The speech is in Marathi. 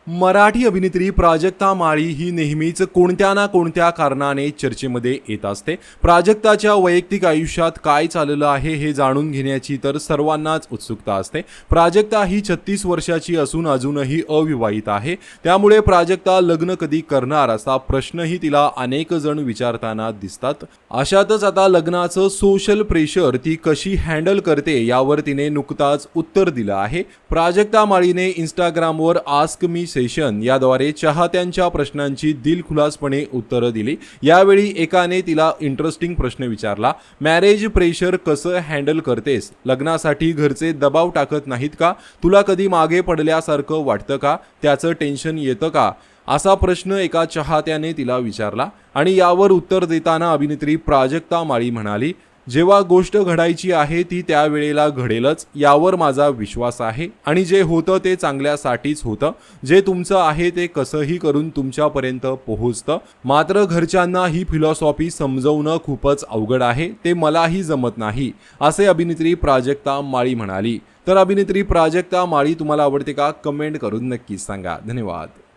मराठी अभिनेत्री प्राजक्ता माळी ही नेहमीच कोणत्या ना कोणत्या कारणाने चर्चेमध्ये येत असते। प्राजक्ताच्या वैयक्तिक आयुष्यात काय चाललं आहे हे जाणून घेण्याची तर सर्वांनाच उत्सुकता असते। प्राजक्ता ही 36 वर्षाची असून अजूनही अविवाहित आहे। त्यामुळे प्राजक्ता लग्न कधी करणार असा प्रश्नही तिला अनेक जण विचारताना दिसतात। अशातच आता लग्नाचं सोशल प्रेशर ती कशी हँडल करते यावर तिने नुकताच उत्तर दिलं आहे। प्राजक्ता माळीने इंस्टाग्रामवर आस्क मी सेशन याद्वारे चाहत्यांच्या प्रश्नांची दिलखुलासपणे उत्तरं दिली। यावेळी एकाने तिला इंटरेस्टिंग प्रश्न विचारला, मॅरेज प्रेशर कसं हँडल करतेस? लग्नासाठी घरचे दबाव टाकत नाहीत का? तुला कधी मागे पडल्यासारखं वाटतं का? त्याचं टेन्शन येतं का? असा प्रश्न एका चाहत्याने तिला विचारला आणि यावर उत्तर देताना अभिनेत्री प्राजक्ता माळी म्हणाली, जेव्हा गोष्ट घडायची आहे ती त्यावेळेला घडेलच यावर माझा विश्वास आहे आणि जे होतं ते चांगल्यासाठीच होतं। जे तुमचं आहे ते कसंही करून तुमच्यापर्यंत पोहोचतं। मात्र घरच्यांना ही फिलॉसॉफी समजवणं खूपच अवघड आहे, ते मलाही जमत नाही, असे अभिनेत्री प्राजक्ता माळी म्हणाली। तर अभिनेत्री प्राजक्ता माळी तुम्हाला आवडते का? कमेंट करून नक्की सांगा। धन्यवाद।